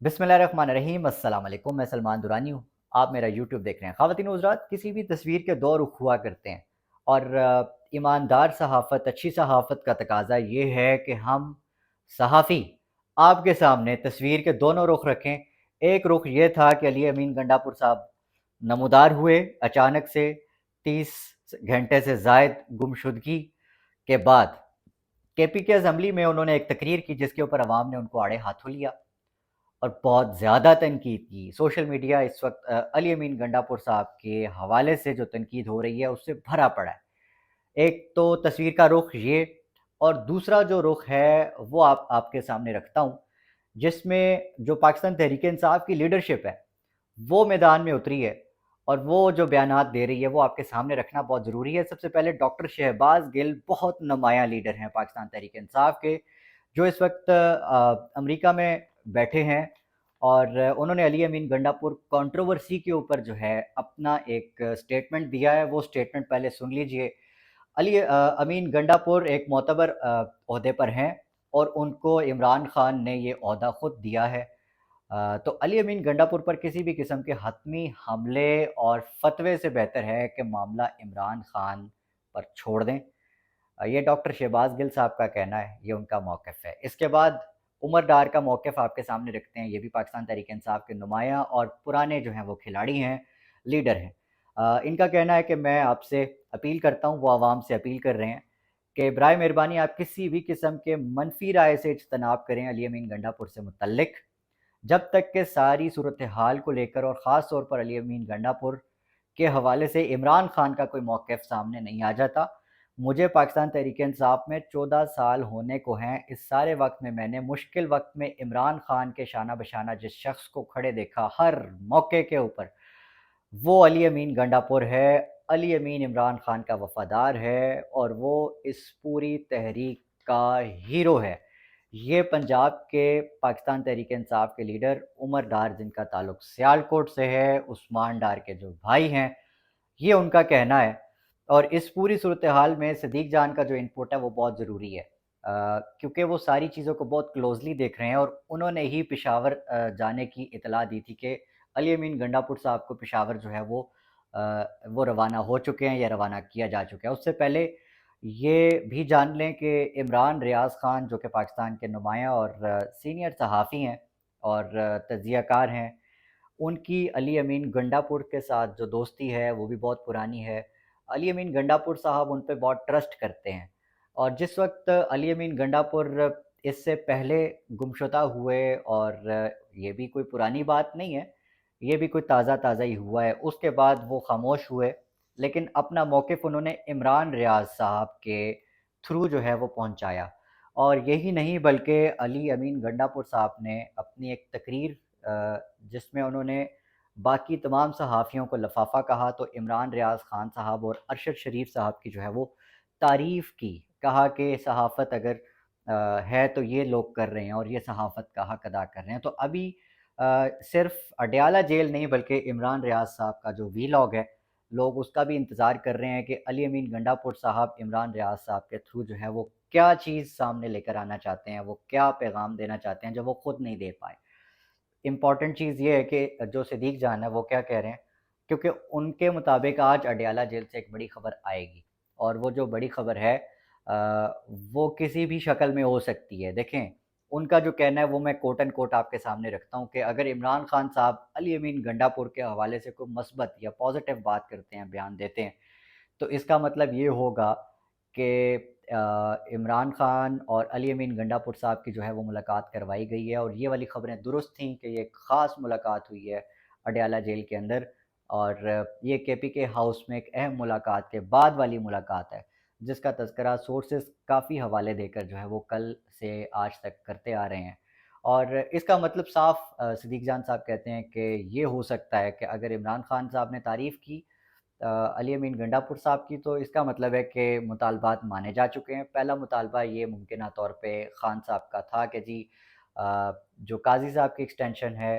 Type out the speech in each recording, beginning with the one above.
बिस्मिल्लाहिर्रहमानिर्रहीम। अस्सलाम वालेकुम। मैं सलमान दुरानी हूँ। आप मेरा यूट्यूब देख रहे हैं। ख़वातीन व हज़रात, किसी भी तस्वीर के दो रुख हुआ करते हैं और ईमानदार सहाफ़त, अच्छी सहाफ़त का तकाज़ा ये है कि हम सहाफ़ी आपके सामने तस्वीर के दोनों रुख रखें। एक रुख ये था कि अली अमीन गंडापुर साहब नमूदार हुए अचानक से 30 घंटे से ज़ायद गुमशुदगी के बाद। केपीके असेंबली में उन्होंने एक तकरीर की जिसके ऊपर अवाम ने उनको आड़े हाथों लिया और बहुत ज़्यादा तनकीद की। सोशल मीडिया इस वक़्त अली अमीन गंडापुर साहब के हवाले से जो तनकीद हो रही है उससे भरा पड़ा है। एक तो तस्वीर का रुख ये, और दूसरा जो रुख है वो आपके सामने रखता हूँ, जिसमें जो पाकिस्तान तहरीक-ए-इंसाफ की लीडरशिप है, वो मैदान में उतरी है और वो जो बयानात दे रही है वो आपके सामने रखना बहुत ज़रूरी है। सबसे पहले डॉक्टर शहबाज़ गिल बहुत नुमायाँ लीडर हैं पाकिस्तान तहरीक-ए-इंसाफ के, जो इस वक़्त अमेरिका में बैठे हैं और उन्होंने अली अमीन गंडापुर कंट्रोवर्सी के ऊपर जो है अपना एक स्टेटमेंट दिया है। वो स्टेटमेंट पहले सुन लीजिए। अमीन गंडापुर एक मोतबर ओहदे पर हैं और उनको इमरान खान ने ये ओहदा खुद दिया है। तो अली अमीन गंडापुर पर किसी भी किस्म के हतमी हमले और फतवे से बेहतर है कि मामला इमरान खान पर छोड़ दें। ये डॉक्टर शहबाज गिल साहब का कहना है, ये उनका मौक़िफ़ है। इसके बाद उमर डार का मौक़िफ़ आपके सामने रखते हैं। ये भी पाकिस्तान तहरीक-ए-इंसाफ के नुमायाँ और पुराने जो हैं वो खिलाड़ी हैं, लीडर हैं। इनका कहना है कि मैं आपसे अपील करता हूँ, वो आवाम से अपील कर रहे हैं कि बराए मेहरबानी आप किसी भी किस्म के मनफ़ी राय से इज्तनाब करें अली अमीन गंडापुर से मुतल्लिक़, जब तक कि सारी सूरत-ए-हाल को लेकर और ख़ास तौर पर अली अमीन गंडापुर के हवाले से इमरान खान का कोई मौक़िफ़ सामने नहीं आ जाता। मुझे पाकिस्तान तहरीक-ए-इंसाफ में 14 साल होने को हैं। इस सारे वक़्त में मैंने मुश्किल वक़्त में इमरान खान के शाना बशाना जिस शख़्स को खड़े देखा हर मौके के ऊपर, वो अली अमीन गंडापुर है। अली अमीन इमरान खान का वफ़ादार है और वो इस पूरी तहरीक का हीरो है। ये पंजाब के पाकिस्तान तहरीक-ए-इंसाफ के लीडर उमर डार, जिनका ताल्लुक सियालकोट से है, उस्मान डार के जो भाई हैं, ये उनका कहना है। और इस पूरी सूरत-ए-हाल में सदीक जान का जो इनपुट है वो बहुत ज़रूरी है, क्योंकि वो सारी चीज़ों को बहुत क्लोज़ली देख रहे हैं और उन्होंने ही पेशावर जाने की इत्तला दी थी कि अली अमीन गंडापुर साहब को पेशावर जो है वो रवाना हो चुके हैं या रवाना किया जा चुका है। उससे पहले ये भी जान लें कि इमरान रियाज़ ख़ान, जो कि पाकिस्तान के नुमायाँ और सीनियर सहाफ़ी हैं और तज्ज़ियाकार हैं, उनकी अली अमीन गंडापुर के साथ जो दोस्ती है वो भी बहुत पुरानी है। अली अमीन गंडापुर साहब उन पे बहुत ट्रस्ट करते हैं और जिस वक़्त अली अमीन गंडापुर इससे पहले गुमशुदा हुए, और ये भी कोई पुरानी बात नहीं है, ये भी कोई ताज़ा-ताज़ा ही हुआ है, उसके बाद वो ख़ामोश हुए, लेकिन अपना मौक़िफ़ उन्होंने इमरान रियाज़ साहब के थ्रू जो है वो पहुँचाया। और यही नहीं बल्कि अली अमीन गंडापुर साहब ने अपनी एक तकरीर जिसमें उन्होंने बाकी तमाम सहाफ़ियों को लफ़ाफ़ा कहा, तो इमरान रियाज़ ख़ान साहब और अरशद शरीफ़ साहब की जो है वो तारीफ़ की। कहा कि सहाफ़त अगर है तो ये लोग कर रहे हैं और ये सहाफ़त का हक़ अदा कर रहे हैं। तो अभी सिर्फ़ अडयाला जेल नहीं बल्कि इमरान रियाज़ साहब का जो वीलॉग है, लोग उसका भी इंतज़ार कर रहे हैं कि अली अमीन गंडापुर साहब इमरान रियाज़ साहब के थ्रू जो है वो क्या चीज़ सामने लेकर आना चाहते हैं, वो क्या पैगाम देना चाहते हैं जो वो खुद नहीं दे पाए। इम्पॉर्टेंट चीज़ ये है कि जो सिद्दीक जान है वो क्या कह रहे हैं, क्योंकि उनके मुताबिक आज अडयाला जेल से एक बड़ी ख़बर आएगी और वो जो बड़ी ख़बर है वो किसी भी शक्ल में हो सकती है। देखें, उनका जो कहना है वो मैं कोट एंड कोट आपके सामने रखता हूँ कि अगर इमरान खान साहब अली अमीन गंडापुर के हवाले से कोई मस्बत या पॉज़िटिव बात करते हैं, बयान देते हैं, तो इसका मतलब ये होगा कि इमरान खान और अली अमीन गंडापुर साहब की जो है वो मुलाकात करवाई गई है और ये वाली ख़बरें दुरुस्त थीं कि ये एक ख़ास मुलाकात हुई है अडयाला जेल के अंदर, और ये केपीके हाउस में एक अहम मुलाकात के बाद वाली मुलाकात है, जिसका तज़किरा सोर्सेज़ काफ़ी हवाले देकर जो है वो कल से आज तक करते आ रहे हैं। और इसका मतलब साफ़ सिद्दीक जान साहब कहते हैं कि ये हो सकता है कि अगर इमरान खान साहब ने तारीफ़ की अली अमीन गंडापुर साहब की, तो इसका मतलब है कि मुतालबात माने जा चुके हैं। पहला मुतालबा ये मुमकिना तौर पे खान साहब का था कि जी जो काज़ी साहब की एक्सटेंशन है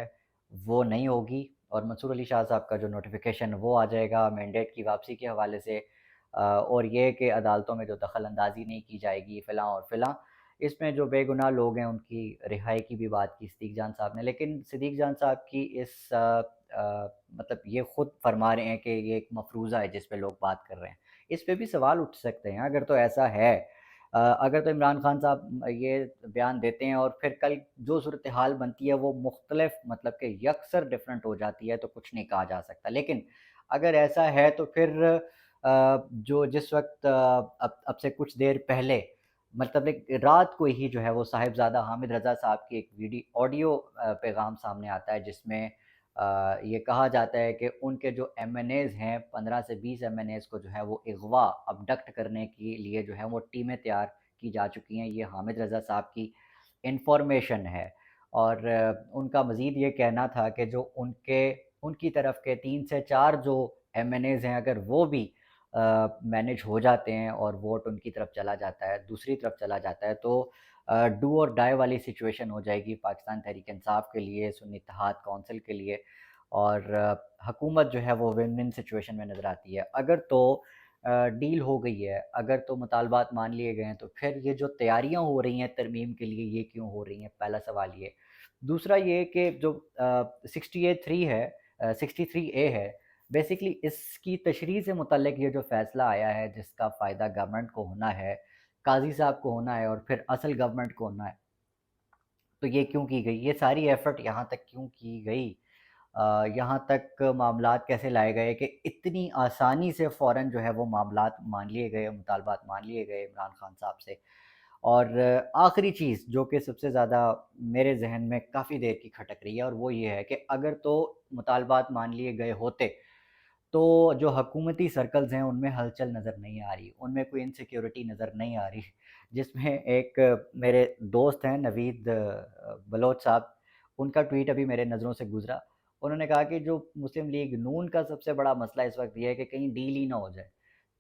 वो नहीं होगी और मंसूर अली शाह साहब का जो नोटिफ़िकेशन वो आ जाएगा मैंडेट की वापसी के हवाले से, और ये कि अदालतों में जो दखल अंदाज़ी नहीं की जाएगी फ़िलाँ और फ़िलाँ। اس میں جو بے گناہ لوگ ہیں ان کی رہائی کی بھی بات کی صدیق جان صاحب نے، لیکن صدیق جان صاحب کی اس مطلب یہ خود فرما رہے ہیں کہ یہ ایک مفروضہ ہے جس پہ لوگ بات کر رہے ہیں، اس پہ بھی سوال اٹھ سکتے ہیں اگر تو ایسا ہے۔ اگر تو عمران خان صاحب یہ بیان دیتے ہیں اور پھر کل جو صورتحال بنتی ہے وہ مختلف مطلب کہ یکسر ڈفرینٹ ہو جاتی ہے تو کچھ نہیں کہا جا سکتا، لیکن اگر ایسا ہے تو پھر جو جس وقت اب سے کچھ دیر پہلے مطلب ایک رات کو ہی جو ہے وہ صاحبزادہ حامد رضا صاحب کی ایک آڈیو پیغام سامنے آتا ہے جس میں یہ کہا جاتا ہے کہ ان کے جو ایم این ایز ہیں 15 سے 20 ایم این ایز کو جو ہے وہ اغوا ابڈکٹ کرنے کے لیے جو ہے وہ ٹیمیں تیار کی جا چکی ہیں، یہ حامد رضا صاحب کی انفارمیشن ہے۔ اور ان کا مزید یہ کہنا تھا کہ جو ان کی طرف کے 3 سے 4 جو ایم این ایز ہیں اگر وہ بھی مینیج ہو جاتے ہیں اور ووٹ ان کی طرف چلا جاتا ہے، دوسری طرف چلا جاتا ہے، تو ڈو اور ڈائی والی سچویشن ہو جائے گی پاکستان تحریک انصاف کے لیے، سنی اتحاد کونسل کے لیے، اور حکومت جو ہے وہ ون ون سچویشن میں نظر آتی ہے۔ اگر تو ڈیل ہو گئی ہے، اگر تو مطالبات مان لیے گئے ہیں، تو پھر یہ جو تیاریاں ہو رہی ہیں ترمیم کے لیے یہ کیوں ہو رہی ہیں؟ پہلا سوال یہ۔ دوسرا یہ کہ جو 63 ہے 63A ہے، بیسیکلی اس کی تشریح سے متعلق یہ جو فیصلہ آیا ہے جس کا فائدہ گورنمنٹ کو ہونا ہے، قاضی صاحب کو ہونا ہے اور پھر اصل گورنمنٹ کو ہونا ہے، تو یہ کیوں کی گئی؟ یہ ساری ایفرٹ یہاں تک کیوں کی گئی؟ یہاں تک معاملات کیسے لائے گئے کہ اتنی آسانی سے فوراً جو ہے وہ معاملات مان لیے گئے، مطالبات مان لیے گئے عمران خان صاحب سے؟ اور آخری چیز جو کہ سب سے زیادہ میرے ذہن میں کافی دیر کی کھٹک رہی ہے اور وہ یہ ہے کہ اگر تو مطالبات مان لیے گئے ہوتے تو جو حکومتی سرکلز ہیں ان میں ہلچل نظر نہیں آ رہی، ان میں کوئی انسیکیورٹی نظر نہیں آ رہی، جس میں ایک میرے دوست ہیں نوید بلوچ صاحب، ان کا ٹویٹ ابھی میرے نظروں سے گزرا۔ انہوں نے کہا کہ جو مسلم لیگ نون کا سب سے بڑا مسئلہ اس وقت یہ ہے کہ کہیں ڈیل ہی نہ ہو جائے،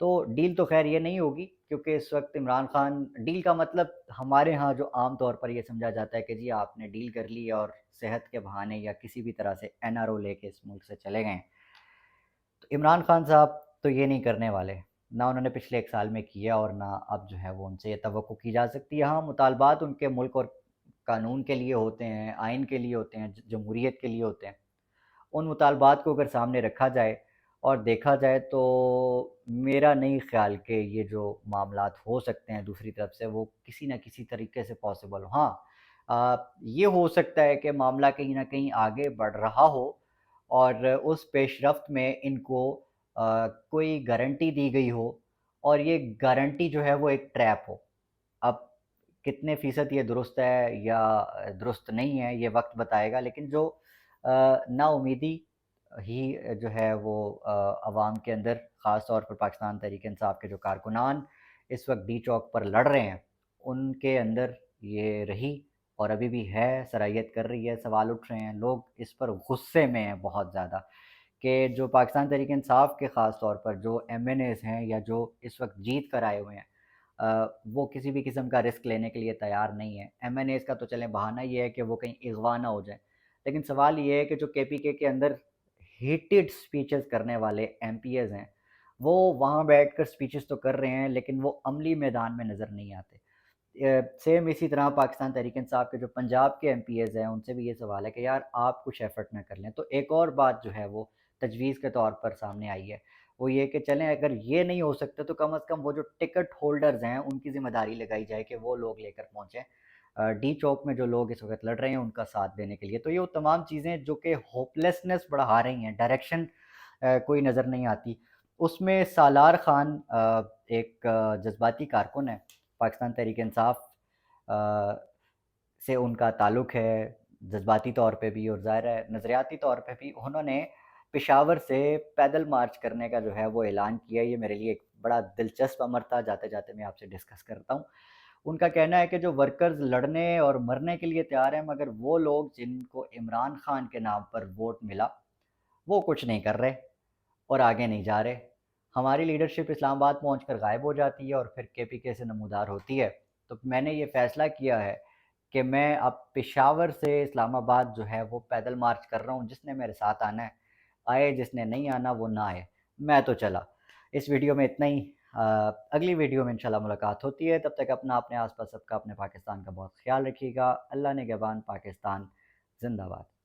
تو ڈیل تو خیر یہ نہیں ہوگی کیونکہ اس وقت عمران خان ڈیل کا مطلب ہمارے ہاں جو عام طور پر یہ سمجھا جاتا ہے کہ جی آپ نے ڈیل کر لی اور صحت کے بہانے یا کسی بھی طرح سے این آر او لے کے اس ملک سے چلے گئے ہیں، تو عمران خان صاحب تو یہ نہیں کرنے والے، نہ انہوں نے پچھلے 1 سال میں کیا اور نہ اب جو ہے وہ ان سے یہ توقع کی جا سکتی ہے۔ ہاں مطالبات ان کے ملک اور قانون کے لیے ہوتے ہیں، آئین کے لیے ہوتے ہیں، جمہوریت کے لیے ہوتے ہیں، ان مطالبات کو اگر سامنے رکھا جائے اور دیکھا جائے تو میرا نہیں خیال کہ یہ جو معاملات ہو سکتے ہیں دوسری طرف سے وہ کسی نہ کسی طریقے سے پاسبل ہو۔ ہاں یہ ہو سکتا ہے کہ معاملہ کہیں نہ کہیں آگے بڑھ رہا ہو اور اس پیش رفت میں ان کو کوئی گارنٹی دی گئی ہو اور یہ گارنٹی جو ہے وہ ایک ٹریپ ہو۔ اب کتنے فیصد یہ درست ہے یا درست نہیں ہے یہ وقت بتائے گا، لیکن جو نا امیدی ہی جو ہے وہ عوام کے اندر خاص طور پر پاکستان تحریک انصاف کے جو کارکنان اس وقت ڈی چوک پر لڑ رہے ہیں ان کے اندر یہ رہی اور ابھی بھی ہے، سرائیت کر رہی ہے، سوال اٹھ رہے ہیں، لوگ اس پر غصے میں ہیں بہت زیادہ کہ جو پاکستان تحریک انصاف کے خاص طور پر جو ایم این ایز ہیں یا جو اس وقت جیت کر آئے ہوئے ہیں وہ کسی بھی قسم کا رسک لینے کے لیے تیار نہیں ہے۔ ایم این ایز کا تو چلیں بہانہ یہ ہے کہ وہ کہیں اغوا نہ ہو جائیں، لیکن سوال یہ ہے کہ جو کے پی کے اندر ہیٹڈ سپیچز کرنے والے ایم پی ایز ہیں وہ وہاں بیٹھ کر سپیچز تو کر رہے ہیں لیکن وہ عملی میدان میں نظر نہیں آتے۔ سیم اسی طرح پاکستان تحریک انصاف کے جو پنجاب کے ایم پی ایز ہیں ان سے بھی یہ سوال ہے کہ یار آپ کچھ ایفرٹ نہ کر لیں۔ تو ایک اور بات جو ہے وہ تجویز کے طور پر سامنے آئی ہے وہ یہ کہ چلیں اگر یہ نہیں ہو سکتا تو کم از کم وہ جو ٹکٹ ہولڈرز ہیں ان کی ذمہ داری لگائی جائے کہ وہ لوگ لے کر پہنچیں ڈی چوک میں جو لوگ اس وقت لڑ رہے ہیں ان کا ساتھ دینے کے لیے۔ تو یہ وہ تمام چیزیں جو کہ ہوپلیسنس بڑھا رہی ہیں، ڈائریکشن کوئی نظر نہیں آتی۔ اس میں سالار خان ایک جذباتی کارکن ہے، پاکستان تحریک انصاف سے ان کا تعلق ہے جذباتی طور پہ بھی اور ظاہر ہے نظریاتی طور پہ بھی۔ انہوں نے پشاور سے پیدل مارچ کرنے کا جو ہے وہ اعلان کیا۔ یہ میرے لیے ایک بڑا دلچسپ امر تھا، جاتے جاتے میں آپ سے ڈسکس کرتا ہوں۔ ان کا کہنا ہے کہ جو ورکرز لڑنے اور مرنے کے لیے تیار ہیں مگر وہ لوگ جن کو عمران خان کے نام پر ووٹ ملا وہ کچھ نہیں کر رہے اور آگے نہیں جا رہے۔ ہماری لیڈرشپ اسلام آباد پہنچ کر غائب ہو جاتی ہے اور پھر کے پی کے سے نمودار ہوتی ہے۔ تو میں نے یہ فیصلہ کیا ہے کہ میں اب پشاور سے اسلام آباد جو ہے وہ پیدل مارچ کر رہا ہوں، جس نے میرے ساتھ آنا ہے آئے، جس نے نہیں آنا وہ نہ آئے، میں تو چلا۔ اس ویڈیو میں اتنا ہی۔ اگلی ویڈیو میں انشاءاللہ ملاقات ہوتی ہے، تب تک اپنا، اپنے آس پاس سب کا، اپنے پاکستان کا بہت خیال رکھیے گا۔ اللہ نگہبان، پاکستان زندہ باد۔